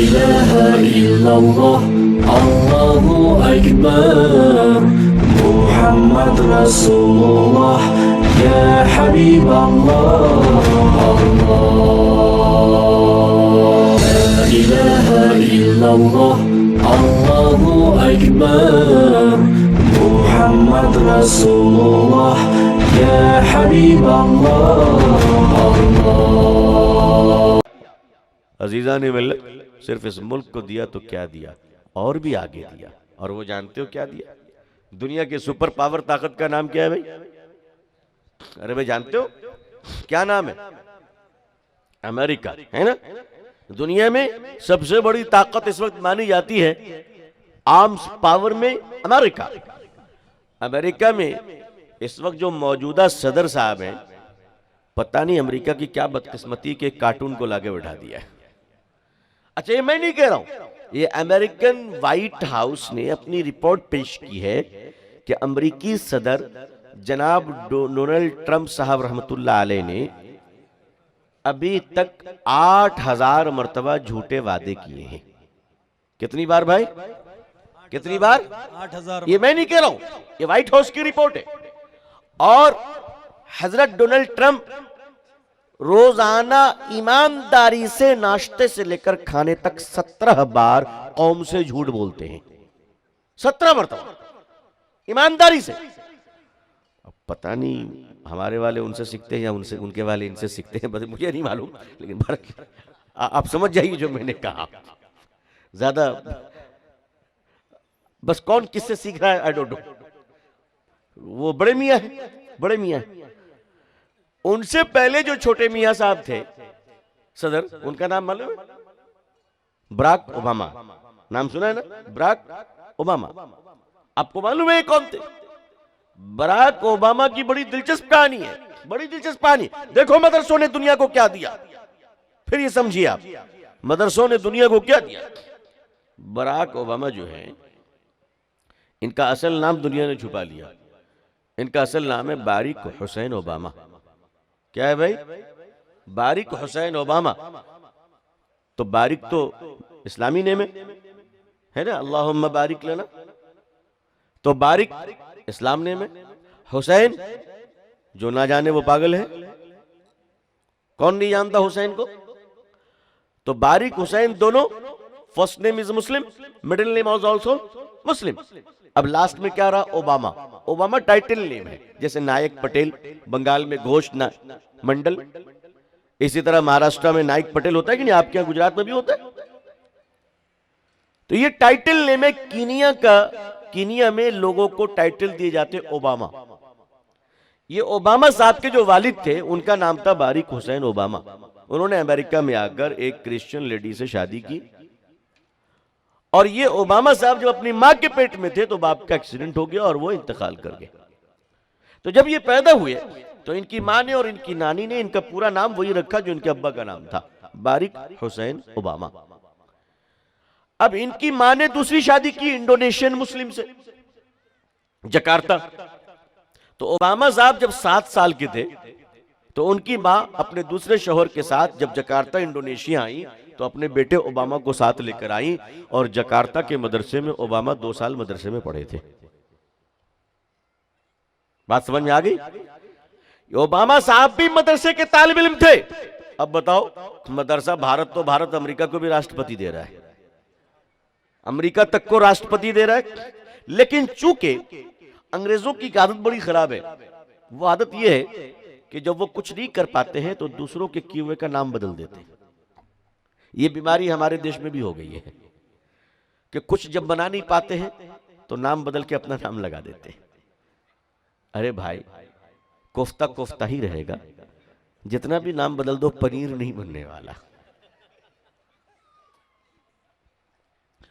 इलाहा इल्लल्लाह अल्लाहु अकबर मुहम्मद रसूलुल्लाह या हबीब अल्लाह इलाहा इल्लल्लाह अल्लाहु अकबर मुहम्मद रसूलुल्लाह या हबीब अल्लाह। अजीज़ा ने मिल्लत सिर्फ इस मुल्क को दिया तो क्या दिया, और भी आगे दिया। और वो जानते हो क्या दिया? दुनिया के सुपर पावर ताकत का नाम क्या है भाई? अरे भाई जानते हो क्या नाम है? अमेरिका है ना। दुनिया में सबसे बड़ी ताकत इस वक्त मानी जाती है आर्म्स पावर में अमेरिका। अमेरिका में इस वक्त जो मौजूदा सदर साहब हैं, पता नहीं अमेरिका की क्या बदकिस्मती के कार्टून को लाके बैठा दिया है। अच्छा, ये मैं नहीं कह रहा हूं, ये अमेरिकन व्हाइट हाउस ने अपनी रिपोर्ट पेश की है कि अमेरिकी सदर जनाब डोनाल्ड ट्रंप साहब रहमतुल्लाह अलैह ने अभी तक 8000 मर्तबा झूठे वादे किए हैं। कितनी बार भाई? कितनी बार? 8000। ये मैं नहीं कह रहा हूं, ये व्हाइट हाउस की रिपोर्ट है। और हजरत डोनाल्ड ट्रंप रोजाना ईमानदारी से नाश्ते से लेकर खाने तक 17 बार कौम से झूठ बोलते हैं। 17 मरतबा ईमानदारी से। अब पता नहीं हमारे वाले उनसे सीखते हैं या उनसे उनके वाले इनसे सीखते हैं, बस मुझे नहीं मालूम, लेकिन आप समझ जाइए जो मैंने कहा। ज्यादा बस कौन किससे सीख रहा है आई डोंट नो। वो बड़े मियां है, बड़े मियां है। उनसे पहले जो छोटे मियां साहब थे सदर, उनका नाम मालूम है? Barack Obama. नाम सुना है ना, बराक ओबामा। आपको मालूम है कौन थे? बराक ओबामा की बड़ी दिलचस्प कहानी है, बड़ी दिलचस्प कहानी। देखो मदरसों ने दुनिया को क्या दिया, फिर ये समझिए आप मदरसों ने दुनिया को क्या दिया। बराक ओबामा जो है, इनका असल नाम दुनिया ने छुपा लिया। इनका असल नाम है बारिक हुसैन ओबामा। क्या है भाई? बारिक हुसैन ओबामा। तो बारिक तो इस्लामी नेम है ना, अल्लाहुम्मा बारिक लना। तो बारिक इस्लाम नेम है। हुसैन जो ना जाने वो पागल है, कौन नहीं जानता हुसैन को? तो बारिक हुसैन दोनों, first name is Muslim, middle name is also Muslim. अब लास्ट में क्या रहा? ओबामा। ओबामा टाइटल नेम है, जैसे नायक पटेल बंगाल में घोष मंडल, इसी तरह महाराष्ट्र में नायक पटेल होता है कि नहीं, आपके यहां गुजरात में भी होता है। तो ये टाइटल नेम है कीनिया का। कीनिया में लोगों को टाइटल दिए जाते ओबामा। ये ओबामा साहब के जो वालिद थे उनका नाम था बारिक हुसैन ओबामा। उन्होंने अमेरिका में आकर एक क्रिश्चियन लेडी से शादी की। और ये ओबामा साहब जब अपनी मां के पेट में थे तो बाप का एक्सीडेंट हो गया और वो इंतकाल कर गए। तो जब ये पैदा हुए तो इनकी मां ने और इनकी नानी ने इनका पूरा नाम वही रखा जो इनके अब्बा का नाम था, बारिक हुसैन ओबामा। अब इनकी मां ने दूसरी शादी की इंडोनेशियन मुस्लिम से, जकार्ता। तो ओबामा साहब जब 7 साल के थे तो उनकी मां अपने दूसरे शौहर के साथ जब जकार्ता इंडोनेशिया आई तो अपने बेटे ओबामा को साथ लेकर आई और जकार्ता के मदरसे में ओबामा 2 साल मदरसे में पढ़े थे। बात समझ में आ गई? ओबामा साहब भी मदरसे के तालिब इल्म थे। अब बताओ, मदरसा भारत तो भारत अमेरिका को भी राष्ट्रपति दे रहा है, अमेरिका तक को राष्ट्रपति दे रहा है। लेकिन चूंकि अंग्रेजों की आदत बड़ी खराब है, वो आदत यह है कि जब वो कुछ नहीं कर पाते हैं तो दूसरों के किए हुए का नाम बदल देते हैं। ये बीमारी हमारे देश में भी हो गई है कि कुछ जब बना नहीं पाते हैं तो नाम बदल के अपना नाम लगा देते हैं। अरे भाई, कोफ्ता कोफ्ता ही रहेगा, जितना भी नाम बदल दो पनीर नहीं बनने वाला,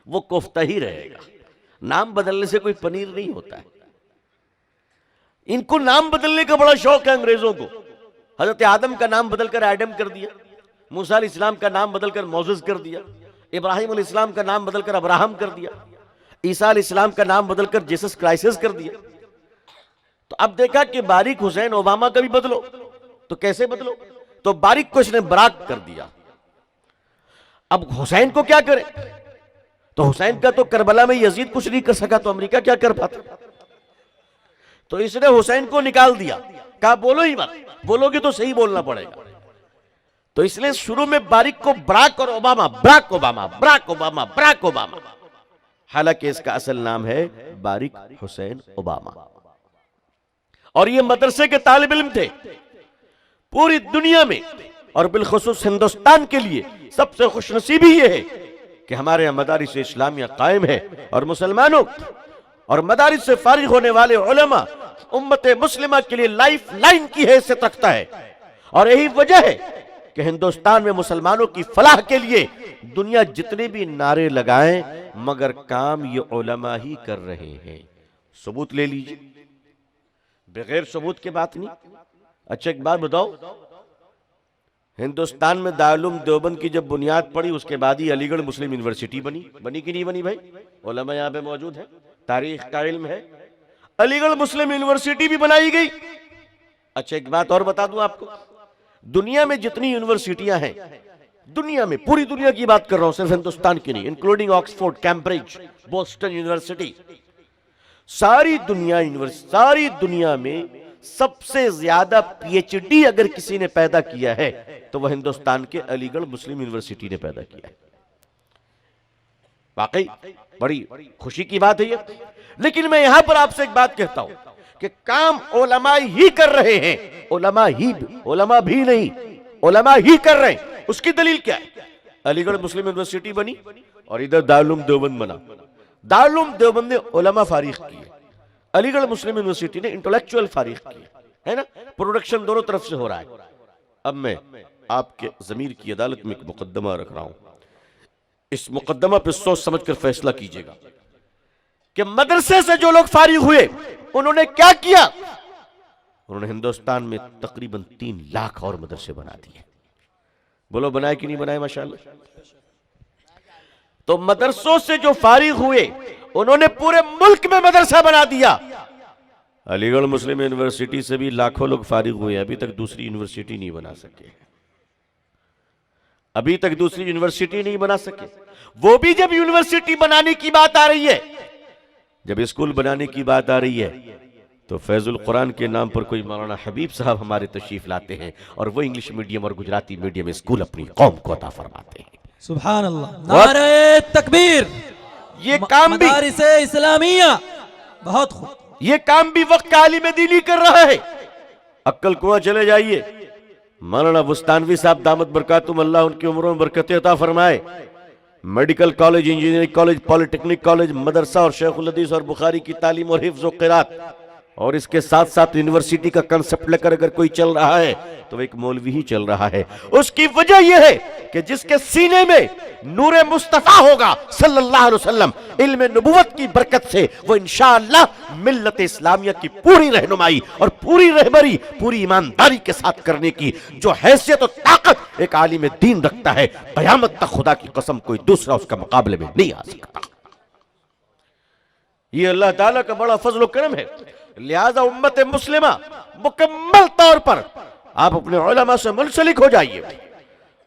वो कोफ्ता ही रहेगा। नाम बदलने से कोई पनीर नहीं होता है। इनको नाम बदलने का बड़ा शौक है अंग्रेजों को। हजरत आदम का नाम बदलकर एडम कर दिया, मूसा अलैहिस्सलाम का नाम बदलकर मोसेस कर दिया, इब्राहिम अलैहिस्सलाम का नाम बदलकर अब्राहम कर दिया, ईसा अलैहिस्सलाम का नाम बदलकर जीसस क्राइसिस कर दिया। तो अब देखा कि बारिक हुसैन ओबामा का भी बदलो, तो कैसे बदलो? तो बारिक को इसने बराक कर दिया। अब हुसैन को क्या करें? तो हुसैन का तो करबला में यजीद कुछ नहीं कर सका, तो अमेरिका क्या कर पाता? तो इसने हुसैन को निकाल दिया, कहा बोलो ही मत, बोलोगे तो सही बोलना पड़ेगा। तो इसलिए शुरू में बारिक को बराक और Obama, Barack Obama, Barack Obama, Barack Obama, हालांकि इसका असल नाम है बारिक हुसैन ओबामा। और ये मदरसे के तालिब इल्म थे। पूरी दुनिया में और बिलखुसूस हिंदुस्तान के लिए सबसे खुशनसीबी ये है कि हमारे यहाँ मदारिस इस्लामिया कायम है और मुसलमानों और मदारिस से फारिग होने वाले उलमा उम्मत मुस्लिमा के लिए लाइफ लाइन की हैसियत रखता है। और यही वजह है कि हिंदुस्तान में मुसलमानों की फलाह के लिए दुनिया जितने भी नारे लगाएं, मगर काम ये उलमा ही कर रहे हैं। सबूत ले लीजिए, बगैर सबूत के बात नहीं। अच्छा एक बात बताओ, हिंदुस्तान में दारुल देवबंद की जब बुनियाद पड़ी उसके बाद ही अलीगढ़ मुस्लिम यूनिवर्सिटी बनी कि नहीं बनी भाई? उलमा यहाँ पे मौजूद है, तारीख का इल्म है। अलीगढ़ मुस्लिम यूनिवर्सिटी भी बनाई गई। अच्छा एक बात और बता दूं आपको, दुनिया में जितनी यूनिवर्सिटियां हैं, दुनिया में, पूरी दुनिया की बात कर रहा हूं, सिर्फ हिंदुस्तान की नहीं, including Oxford, Cambridge, Boston university, सारी दुनिया में सबसे ज्यादा पीएचडी अगर किसी ने पैदा किया है तो वह हिंदुस्तान के अलीगढ़ मुस्लिम यूनिवर्सिटी ने पैदा किया है। वाकई बड़ी खुशी की बात है ये। लेकिन मैं यहां पर आपसे एक बात कहता हूं कि काम उलमा ही कर रहे हैं, उलमा भी नहीं, उलमा ही कर रहे हैं। उसकी दलील क्या है? अलीगढ़ मुस्लिम यूनिवर्सिटी बनी और इधर दारुल देवबंद बना। दारुल देवबंद ने उलमा फारिग किए, अलीगढ़ मुस्लिम यूनिवर्सिटी ने इंटेलेक्चुअल फारिग किए, है ना? प्रोडक्शन दोनों तरफ से हो रहा है। अब मैं आपके ज़मीर की अदालत में एक मुकदमा रख रहा हूं, इस मुकदमा पे सोच समझ कर फैसला कीजिएगा कि मदरसे से जो लोग फारिग हुए उन्होंने क्या किया। उन्होंने हिंदुस्तान में तकरीबन 3 लाख और मदरसे बना दिए। बोलो बनाए कि नहीं बनाए? माशाअल्लाह। तो मदरसों से जो फारिग हुए उन्होंने पूरे मुल्क में मदरसा बना दिया। अलीगढ़ मुस्लिम यूनिवर्सिटी से भी लाखों लोग फारिग हुए, अभी तक दूसरी यूनिवर्सिटी नहीं बना सके, अभी तक दूसरी यूनिवर्सिटी नहीं बना सके। वो भी जब यूनिवर्सिटी बनाने की बात आ रही है, जब स्कूल बनाने की बात आ रही है, तो फैजुल कुरान के नाम पर कोई मौलाना हबीब साहब हमारे तशरीफ लाते हैं और वो इंग्लिश मीडियम और गुजराती मीडियम स्कूल अपनी कौम को अता फरमाते हैं। सुभान अल्लाह, नारे तकबीर। ये काम भी मदारिस इस्लामिया, बहुत खूब, ये काम भी वक्त का आलिम दीनी कर रहा है। अक्कल कुआं चले जाइए, मौलाना बुस्तानवी साहब दामत बरकातुम, अल्लाह उनकी उम्रों में बरकत अता फरमाए, medical college, engineering college, polytechnic college, मदरसा और शेखुल हदीस और बुखारी की तालीम और हिफ्ज़ और क़िरात, और इसके साथ साथ यूनिवर्सिटी का कंसेप्ट लेकर अगर कोई चल रहा है तो एक मौलवी ही चल रहा है। उसकी वजह यह है कि जिसके सीने में नूरे मुस्तफा होगा सल्लल्लाहु अलैहि वसल्लम, इल्म नबुवत की बरकत से वो इंशाअल्लाह मिल्लत इस्लामिया की पूरी रहनुमाई और पूरी रहबरी पूरी ईमानदारी के साथ करने की जो हैसियत और ताकत एक आलिम दीन रखता है, क़यामत तक खुदा की कसम कोई दूसरा उसका मुकाबले में नहीं आ सकता। ये अल्लाह ताला का बड़ा फजल और करम है। लिहाजा उम्मत मुस्लिमा मुकम्मल तौर पर आप अपने उलमा से मुंसलिक हो जाइए।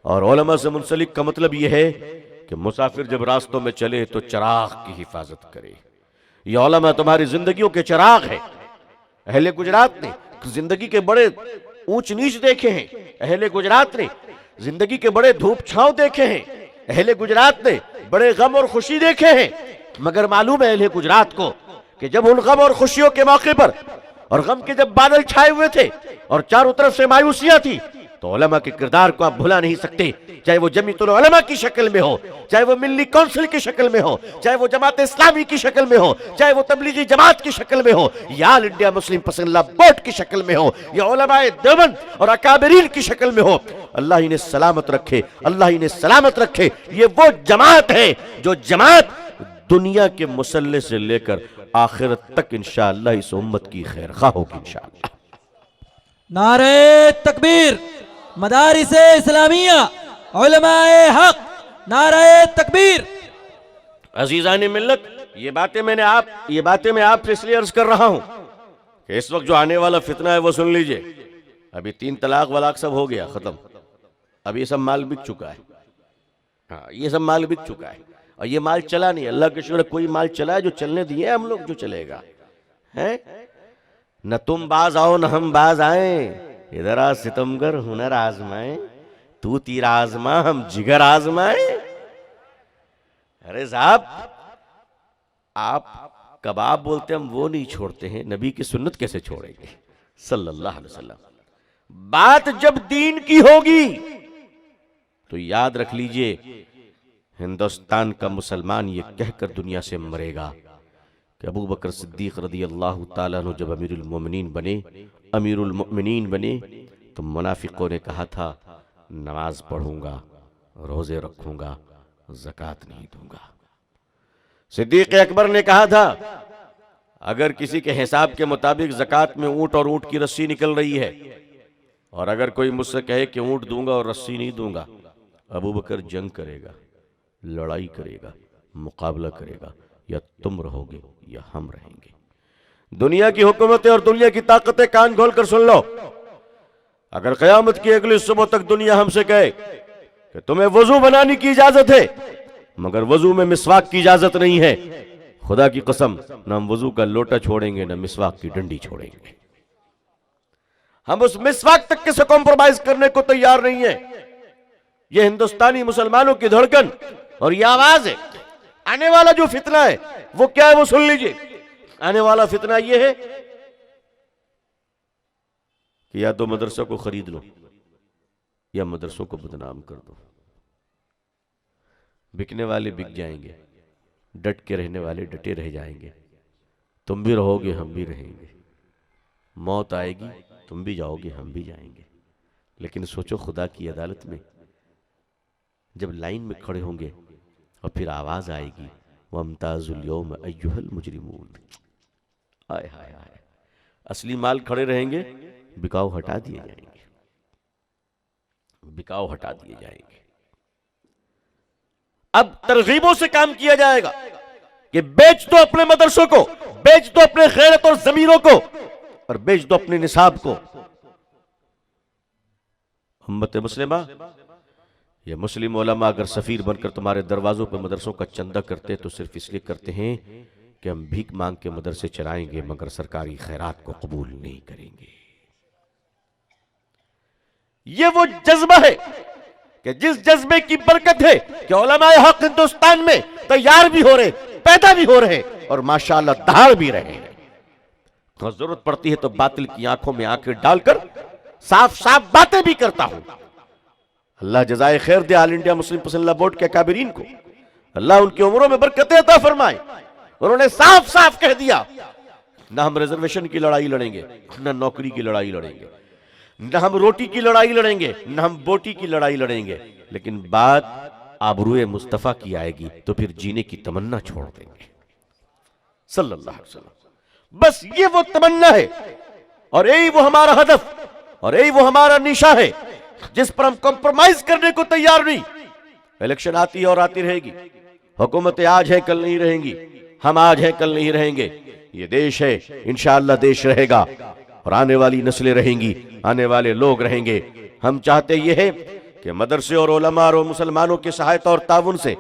और उलमा से मुंसलिक का मतलब यह है कि मुसाफिर जब रास्तों में चले तो चिराग की हिफाजत करे। ये उलमा तुम्हारी जिंदगियों के चिराग है। अहले गुजरात ने जिंदगी के बड़े ऊंच नीच देखे हैं, अहले गुजरात ने जिंदगी के बड़े धूप छांव देखे हैं, अहले गुजरात ने बड़े गम और खुशी देखे हैं, मगर मालूम है अहले गुजरात को कि जब उन गम और खुशियों के मौके पर और गम के जब बादल छाए हुए थे और चारों तरफ से मायूसियां थी, तो उलमा के किरदार को आप भुला नहीं सकते। चाहे वो जमीयतुल उलमा की शक्ल में हो, चाहे वो मिल्ली काउंसिल की शक्ल में हो, चाहे वो जमात इस्लामी की शक्ल में हो, चाहे वो तबलीगी जमात की शक्ल में हो, या ऑल इंडिया मुस्लिम पसंदला बोर्ड की शक्ल में हो, या उलमाए देवबंद और अकाबरीन की शक्ल में हो। अल्लाह इन्हें सलामत रखे, अल्लाह इन्हें सलामत रखे। ये वो जमात है जो जमात दुनिया के मुसल्ले से लेकर आखिरत तक इंशाअल्लाह इस उम्मत की खैरखा होगी इंशाअल्लाह। नारे तकबीर, मदारिस इस्लामिया, उलमाए हक, नारे तकबीर। अजीजान मिल्लत, ये बातें मैं आपसे इसलिए अर्ज कर रहा हूं कि इस वक्त जो आने वाला फितना है वो सुन लीजिए। अभी 3 तलाक वलाक सब हो गया खत्म, अब ये सब माल बिक चुका हाँ, ये सब माल बिक चुका है और ये माल चला नहीं। अल्लाह के शुक्र कोई माल चला है जो चलने दिए हम लोग, जो चलेगा है। न तुम बाज आओ न हम बाज आए, इधर आ सितमगर हुनर आजमाए, तू तीर आजमा हम जिगर आजमाए। अरे साहब, आप कबाब बोलते हम वो नहीं छोड़ते हैं, नबी की सुन्नत कैसे छोड़ेंगे सल्लल्लाहु अलैहि वसल्लम। बात जब दीन की होगी तो याद रख लीजिए, हिंदुस्तान का मुसलमान ये कहकर दुनिया से मरेगा कि अबू बकर सिद्दीक रदी अल्लाह ताला अन्हु जब अमीरुल मोमिनीन बने तो मुनाफिकों ने कहा था नमाज पढ़ूंगा, रोजे रखूंगा, ज़कात नहीं दूंगा। सिद्दीक अकबर ने कहा था अगर किसी के हिसाब के मुताबिक ज़कात में ऊंट और ऊंट की रस्सी निकल रही है और अगर कोई मुझसे कहे कि ऊंट दूंगा और रस्सी नहीं दूंगा, अबू बकर जंग करेगा, लड़ाई करेगा, मुकाबला करेगा, या तुम रहोगे या हम रहेंगे। दुनिया की हुकूमतें और दुनिया की ताकतें कान खोल कर सुन लो, अगर क़यामत की अगली सुबह तक दुनिया हमसे कहे कि तुम्हें वजू बनाने की इजाजत है मगर वजू में मिसवाक की इजाजत नहीं है, खुदा की कसम न हम वजू का लोटा छोड़ेंगे न मिसवाक की डंडी छोड़ेंगे। हम उस मिसवाक तक से कॉम्प्रोमाइज करने को तैयार नहीं है। यह हिंदुस्तानी मुसलमानों की धड़कन और यह आवाज है। आने वाला जो फितना है वो क्या है वो सुन लीजिए। आने वाला फितना यह है कि या तो मदरसों को खरीद लो या मदरसों को बदनाम कर दो। बिकने वाले बिक जाएंगे, डट के रहने वाले डटे रह जाएंगे। तुम भी रहोगे हम भी रहेंगे, मौत आएगी तुम भी जाओगे हम भी जाएंगे। लेकिन सोचो खुदा की अदालत में जब लाइन में खड़े होंगे और फिर आवाज आएगी वमताजुल यौम अय्युहल मुजरिमून। आय हाय हाय, असली माल खड़े रहेंगे, बिकाऊ हटा दिए जाएंगे, बिकाऊ हटा दिए जाएंगे। अब तरगीबों से काम किया जाएगा कि बेच दो अपने मदरसों को, बेच दो अपने गैरत और जमीरों को और बेच दो अपने निसाब को। उम्मत मुस्लिमा, ये मुस्लिम उलमा अगर सफीर बनकर तुम्हारे दरवाजों पर मदरसों का चंदा करते तो सिर्फ इसलिए करते हैं कि हम भीख मांग के मदरसे चलाएंगे मगर सरकारी खैरात को कबूल नहीं करेंगे। ये वो जज्बा है कि जिस जज्बे की बरकत है कि उलमाए हक हिंदुस्तान में तैयार भी हो रहे, पैदा भी हो रहे और माशाअल्लाह दहाड़ भी रहे हैं। तो जरूरत पड़ती है तो बातिल की आंखों में आंखें डालकर साफ साफ बातें भी करता हूं। अल्लाह जज़ाए खैर दे आल इंडिया मुस्लिम पसंदीदा बोर्ड के काबिरीन को, अल्लाह उनकी उम्रों में बरकतें अता फरमाए। उन्होंने साफ साफ कह दिया ना हम रिजर्वेशन की लड़ाई लड़ेंगे, ना नौकरी की लड़ाई लड़ेंगे, न हम रोटी की लड़ाई लड़ेंगे, न हम बोटी की लड़ाई लड़ेंगे, लेकिन बात आबरूए मुस्तफा की आएगी तो फिर जीने की तमन्ना छोड़ देंगे सल्लल्लाहु अलैहि वसल्लम। बस ये वो तमन्ना है और यही वो हमारा हदफ और यही वो हमारा निशा है जिस पर हम कॉम्प्रोमाइज करने को तैयार नहीं। इलेक्शन आती है और आती रहेगी, हुकूमतें आज है कल नहीं रहेंगी, हम आज है कल नहीं रहेंगे। ये देश है, इंशाअल्लाह देश रहेगा और आने वाली नस्लें रहेंगी, आने वाले लोग रहेंगे। हम चाहते ये है कि मदरसे और उलमा और मुसलमानों की सहायता और ताउन से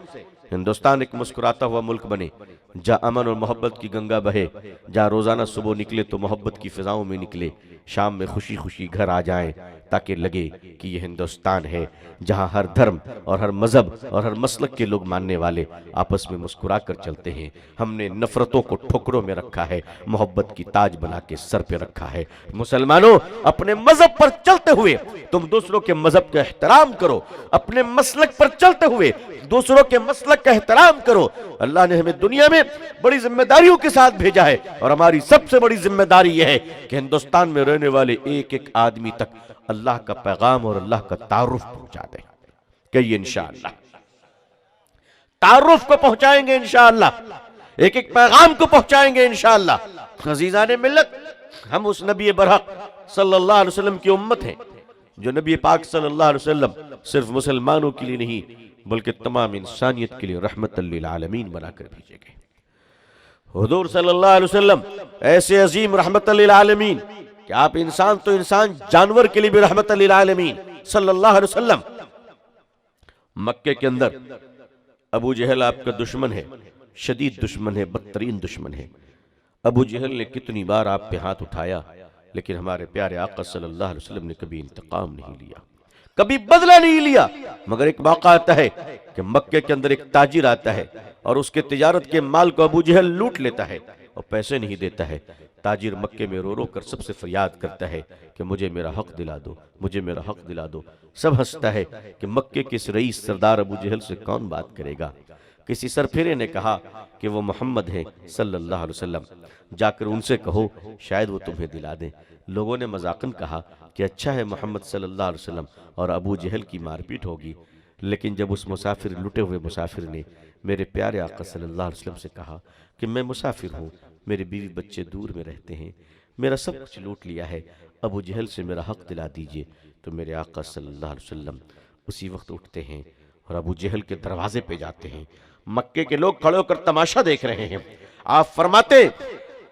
हिंदुस्तान एक मुस्कुराता हुआ मुल्क बने, जहाँ अमन और मोहब्बत की गंगा बहे, जहाँ रोजाना सुबह निकले तो मोहब्बत की फिजाओं में निकले, शाम में खुशी खुशी घर आ जाएं ताकि लगे कि ये हिंदुस्तान है जहाँ हर धर्म और हर मजहब और हर मसलक के लोग मानने वाले आपस में मुस्कुरा कर चलते हैं। हमने नफरतों को ठोकरों में रखा है, मोहब्बत की ताज बना के सर पे रखा है। मुसलमानों, अपने मजहब पर चलते हुए तुम दूसरों के मजहब का एहतराम करो, अपने मसलक पर चलते हुए दूसरों के मसलक का एहतराम करो। अल्लाह ने हमें दुनिया में बड़ी जिम्मेदारियों के साथ भेजा है और हमारी सबसे बड़ी जिम्मेदारी यह है कि हिंदुस्तान में रहने वाले एक एक आदमी तक अल्लाह का पैगाम और अल्लाह का तारुफ पहुंचा दें। कहिए इंशाअल्लाह, तारुफ को पहुंचाएंगे इंशाअल्लाह, एक एक पैगाम को पहुंचाएंगे इंशाअल्लाह। अजीज़ाने मिल्लत, हम उस नबी बरहक सल्लल्लाहु अलैहि वसल्लम की उम्मत हैं जो नबी पाक सल्लल्लाहु अलैहि वसल्लम सिर्फ मुसलमानों के लिए नहीं बल्कि तमाम इंसानियत के लिए रहमतल लिल आलमीन बनाकर भेजे गए। हुजूर सल्लल्लाहु अलैहि वसल्लम ऐसे अजीम रहमतल लिल आलमीन कि आप इंसान तो इंसान, जानवर के लिए भी रहमतल लिल आलमीन सल्लल्लाहु अलैहि वसल्लम। मक्के के अंदर अबू जहल आपका दुश्मन है, शदीद दुश्मन है, बदतरीन दुश्मन है। अबू जहल ने कितनी बार आप पे हाथ उठाया, लेकिन हमारे प्यारे आका सल्लल्लाहु अलैहि वसल्लम ने कभी इंतकाम नहीं लिया, कभी बदला नहीं लिया। मगर एक मौका आता है कि मक्के के अंदर एक ताजिर आता है और उसके तिजारत के माल को अबू जहल लूट लेता है और पैसे नहीं देता है। ताजिर मक्के में रो रो कर सबसे फरियाद करता है कि मुझे मेरा हक दिला दो, मुझे मेरा हक दिला दो। सब हंसता है कि मक्के के इस रईस सरदार अबू जहल से कौन बात करेगा। किसी सरफिरे ने कहा कि वो मोहम्मद है सल्लल्लाहु अलैहि वसल्लम, जाकर उनसे कहो शायद वो तुम्हें दिला दें। लोगों ने मजाकन कहा कि अच्छा है मोहम्मद सल्लल्लाहु अलैहि वसल्लम और अबू जहल की मारपीट होगी। लेकिन जब उस मुसाफिर, लुटे हुए मुसाफिर ने मेरे प्यारे आका सल्लल्लाहु अलैहि वसल्लम से कहा कि मैं मुसाफिर हूँ, मेरे बीवी बच्चे दूर में रहते हैं, मेरा सब कुछ लूट लिया है, अबू जहल से मेरा हक दिला दीजिए, तो मेरे आका सल्लल्लाहु अलैहि वसल्लम उसी वक्त उठते हैं और अबू जहल के दरवाजे पे जाते हैं। मक्के के लोग खड़े होकर तमाशा देख रहे हैं। आप फरमाते,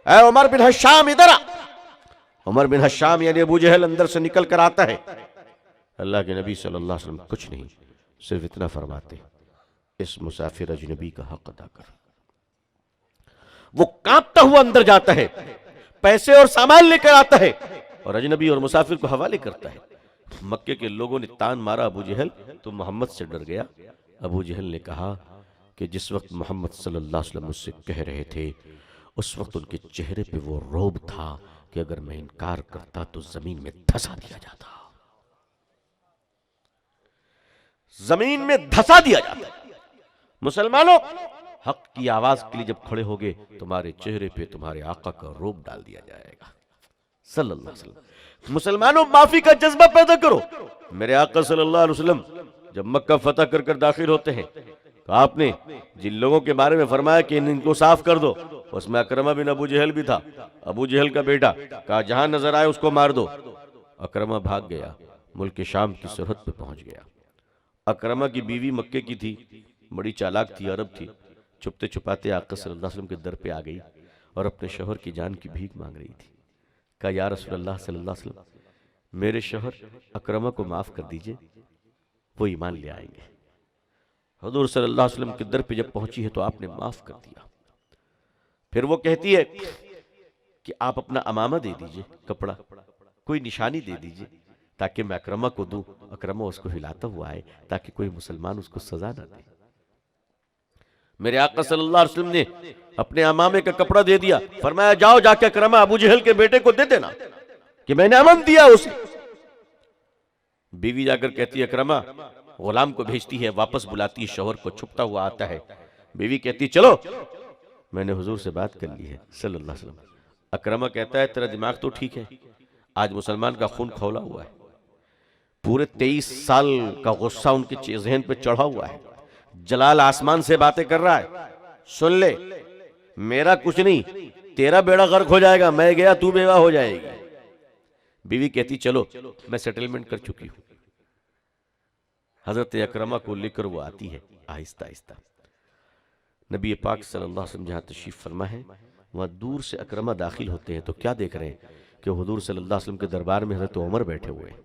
ऐ उमर बिन हश्शाम इधर आ। उमर बिन हश्शाम यानी अबू जहल अंदर से निकल कर आता है। अल्लाह के नबी सल्लल्लाहु अलैहि वसल्लम कुछ नहीं, सिर्फ इतना फरमाते, इस मुसाफिर अजनबी का हक अदा कर। वो कांपता हुआ अंदर जाता है, पैसे और सामान लेकर आता है और अजनबी और मुसाफिर को हवाले करता है। मक्के के लोगों ने तान मारा, अबू जहल तो मोहम्मद से डर गया। अबू जहल ने कहा कि जिस वक्त मोहम्मद सल्लल्लाहु अलैहि वसल्लम मुझसे कह रहे थे, उस वक्त उनके चेहरे पे वो रौब था कि अगर मैं इनकार करता तो जमीन में धंसा दिया जाता, जमीन में धंसा दिया जाता। मुसलमानों, हक की आवाज के लिए जब खड़े होगे, तुम्हारे चेहरे पे तुम्हारे आका का रौब डाल दिया जाएगा सल्लल्लाहु अलैहि वसल्लम। मुसलमानों, माफी का जज्बा पैदा करो। मेरे आका सल्लल्लाहु अलैहि वसल्लम जब मक्का फतह कर कर दाखिल होते हैं तो आपने जिन लोगों के बारे में फरमाया कि इनको साफ कर दो, उसमें अकरमा बिन अबू जहल भी था, अबू जहल का बेटा। कहा जहां नजर आए उसको मार दो। अकरमा भाग गया, मुल्क शाम की सरहद पे पहुंच गया। अकरमा की बीवी मक्के की थी, बड़ी चालाक थी, अरब थी। छुपते छुपाते आका सल्लल्लाहु अलैहि वसल्लम के दर पे आ गई और अपने शौहर की जान की भीख मांग रही थी। कहा या रसूलल्लाह सल्लल्लाहु अलैहि वसल्लम, मेरे शौहर अकरमा को माफ कर दीजिए, वो ईमान ले आएंगे। हुजूर सल्लल्लाहु अलैहि वसल्लम के दर पे जब पहुंची है तो आपने माफ कर दिया। फिर वो कहती है कि आप अपना अमामा दे दीजिए, कपड़ा, कोई निशानी दे दीजिए ताकि मैं अकरमा को दूं। अकरमा उसको हिलाता हुआ आए ताकि कोई मुसलमान उसको सजा ना दे। मेरे आका सल्लल्लाहु अलैहि वसल्लम ने अपने अमामे का कपड़ा दे दिया, फरमाया जाओ जाके अकरमा अबू जहल के बेटे को दे देना कि मैंने अमन दिया उसे। बीवी जाकर कहती है अकरमा, गुलाम को भेजती है, वापस बुलाती है, शौहर को छुपता हुआ आता है। बीवी कहती चलो, मैंने हुजूर से बात कर ली है सल्लल्लाहु अलैहि वसल्लम। अकरमा कहता है तेरा दिमाग तो ठीक है, आज मुसलमान का खून खौला हुआ है, पूरे 23 साल का गुस्सा उनके जहन पे चढ़ा हुआ है, जलाल आसमान से बातें कर रहा है, सुन ले, मेरा कुछ नहीं, तेरा बेड़ा गर्क हो जाएगा, मैं गया तू बेवा हो जाएगी। बीवी कहती चलो, मैं सेटलमेंट कर चुकी हूं। हजरत अकरमा को लेकर वो आती है आहिस्ता आहिस्ता। नबी पाक सल्लल्लाहु अलैहि वसल्लम जहां तशरीफ फरमा है, वहां दूर से अकरमा दाखिल होते हैं तो क्या देख रहे हैं कि हुजूर सल्लल्लाहु अलैहि वसल्लम के दरबार में हजरत उमर बैठे हुए हैं।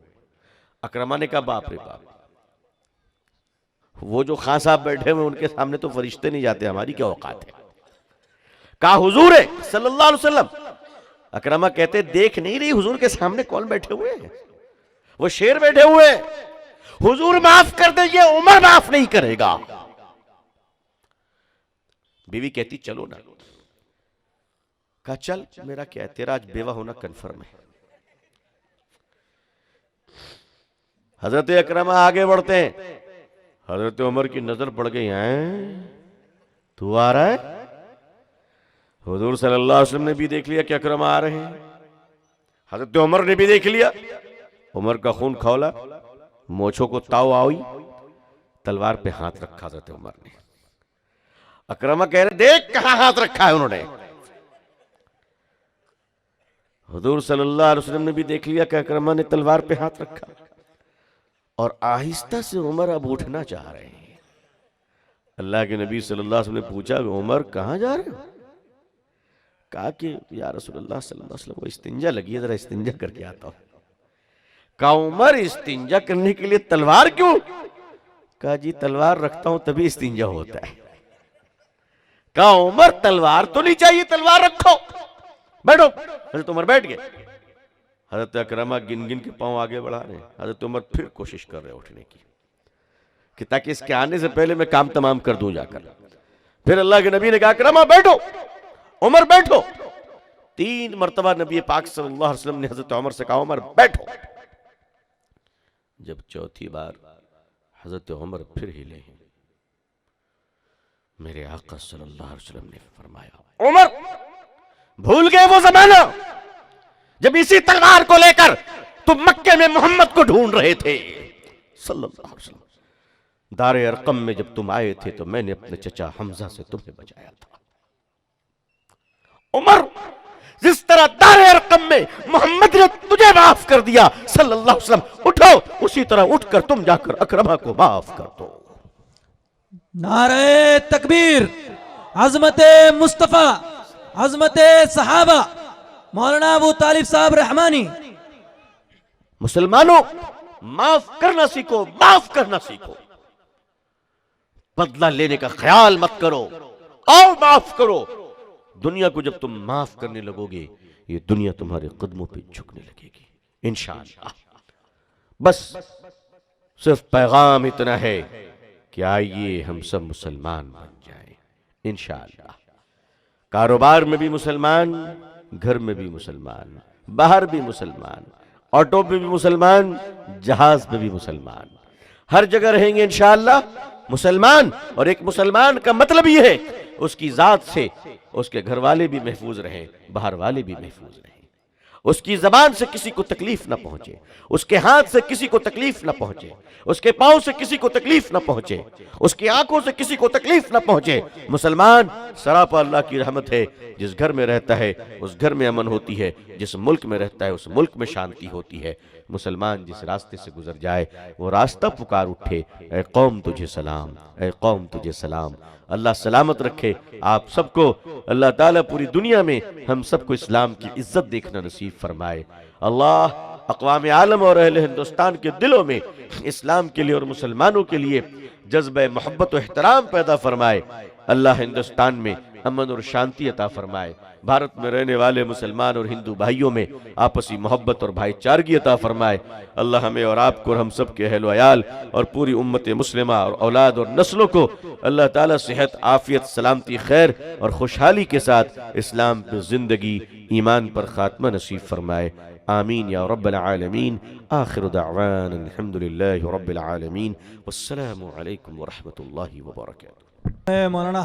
अकरमा ने कहा बाप रे बाप, वो जो खान साहब बैठे हुए उनके सामने तो फरिश्ते नहीं जाते, हमारी क्या औकात है। कहा हुजूर है सल्लल्लाहु अलैहि वसल्लम। अकरमा कहते देख नहीं रही हुजूर के सामने कौन बैठे हुए हैं, वो शेर बैठे हुए हैं, हुजूर माफ कर दीजिए, उमर माफ नहीं करेगा। बीवी कहती चलो ना। कहा चल, मेरा क्या है, तेरा आज बेवा होना कन्फर्म है। हजरत अकरमा आगे बढ़ते हैं, हजरत उमर की नजर पड़ गई, हैं तू आ रहा है। हुजूर सल्लल्लाहु अलैहि वसल्लम ने भी देख लिया कि अकरमा आ रहे हैं, हजरत उमर ने भी देख लिया। उमर का खून खौला, मोछों को ताव आई, तलवार पे हाथ रखा हजरत उमर ने। अकरमा कह रहे देख कहां हाथ रखा है उन्होंने। हुजूर सल्लल्लाहु अलैहि वसल्लम ने भी देख लिया कि अकरमा ने तलवार पे हाथ रखा और आहिस्ता से उमर अब उठना चाह रहे हैं। अल्लाह के नबी सल्लल्लाहु अलैहि वसल्लम ने पूछा उमर कहां जा रहे हो। कहा कि या रसूलल्लाह सल्लल्लाहु अलैहि वसल्लम को इस्तिंजा लगी है, जरा इस्तिंजा करके आता हूं। कहा उमर इस्तिंजा करने के लिए तलवार क्यों। कहा जी तलवार रखता हूं तभी इस्तिंजा होता है। कहा उमर तलवार तो नहीं चाहिए, तलवार रखो, बैठो। हजरत उमर बैठ गए। हजरत अकरमा गिन गिन के पांव आगे बढ़ा रहे हैं। हजरत उमर फिर कोशिश कर रहे उठने की कि ताकि इसके आने से पहले मैं काम तमाम कर दूं जाकर। फिर अल्लाह के नबी ने कहा अकरमा बैठो, उमर बैठो। 3 मरतबा नबी पाक सल्लल्लाहु अलैहि वसल्लम ने हजरत उमर से कहा उमर बैठो। जब चौथी बार हजरत उमर फिर हिले हैं, मेरे आका सल्लल्लाहु अलैहि वसल्लम ने फरमाया उमर भूल गए वो जमाना जब इसी तलवार को लेकर तुम मक्के में मोहम्मद को ढूंढ रहे थे सल्लल्लाहु अलैहि वसल्लम। दारे अरकम में जब तुम आए थे तो मैंने अपने चचा हमजा से तुम्हें बचाया था। उमर जिस तरह दारे अरकम में मोहम्मद ने तुझे माफ कर दिया सल्लल्लाहु अलैहि वसल्लम, उठो उसी तरह उठकर तुम जाकर अकरमा को माफ कर दो। नारे तकबीर, अजमते मुस्तफा, अजमते सहाबा, मौलाना अबू तालिब साहब रहमानी। मुसलमानों माफ करना सीखो, माफ करना सीखो। बदला लेने का ख्याल मत करो, आओ माफ करो। दुनिया को जब तुम माफ करने लगोगे ये दुनिया तुम्हारे कदमों पे झुकने लगेगी इंशाअल्लाह। बस सिर्फ पैगाम इतना है कि आइए हम सब मुसलमान बन जाएं इंशाअल्लाह। कारोबार में भी मुसलमान, घर में भी मुसलमान, बाहर भी मुसलमान, ऑटो पे भी मुसलमान, जहाज पे भी मुसलमान, हर जगह रहेंगे इंशाअल्लाह मुसलमान। और एक मुसलमान का मतलब यह है उसकी जात से उसके घर वाले भी महफूज रहें, बाहर वाले भी महफूज रहें, उसकी जबान से किसी को तकलीफ ना पहुंचे, उसके हाथ से किसी को तकलीफ ना पहुंचे, उसके पांव से किसी को तकलीफ ना पहुंचे, उसकी आंखों से किसी को तकलीफ ना पहुंचे। मुसलमान सरापा अल्लाह की रहमत है, जिस घर में रहता है उस घर में अमन होती है, जिस मुल्क में रहता है उस मुल्क में शांति होती है। मुसलमान जिस रास्ते से गुजर जाए वो रास्ता पुकार उठे, ऐ कौम तुझे सलाम, ऐ कौम तुझे सलाम। अल्लाह सलामत रखे आप सबको। अल्लाह ताला पूरी दुनिया में हम सबको इस्लाम की इज्जत देखना नसीब फरमाए। अल्लाह अक़वाम आलम और अहले हिंदुस्तान के दिलों में इस्लाम के लिए और मुसलमानों के लिए जज्बे मोहब्बत और एहतराम पैदा फरमाए। अल्लाह हिंदुस्तान में अमन और शांति अता फरमाए। भारत में रहने वाले मुसलमान और हिंदू भाइयों में आपसी मोहब्बत और भाईचारगी अता फरमाए। अल्लाह हमें और आपको और हम सब के अहल वयाल और पूरी उम्मत मुस्लिमा और औलाद और नस्लों को अल्लाह ताला सेहत, आफियत, सलामती, खैर और खुशहाली के साथ इस्लाम पर जिंदगी, ईमान पर खात्मा नसीब फरमाए। आमीन या रब्बल आलमीन। आखिर दावाना अल्हम्दुलिल्लाहि रब्बिल आलमीन। वस्सलामु अलैकुम व रहमतुल्लाहि व बरकातुहू। मौलाना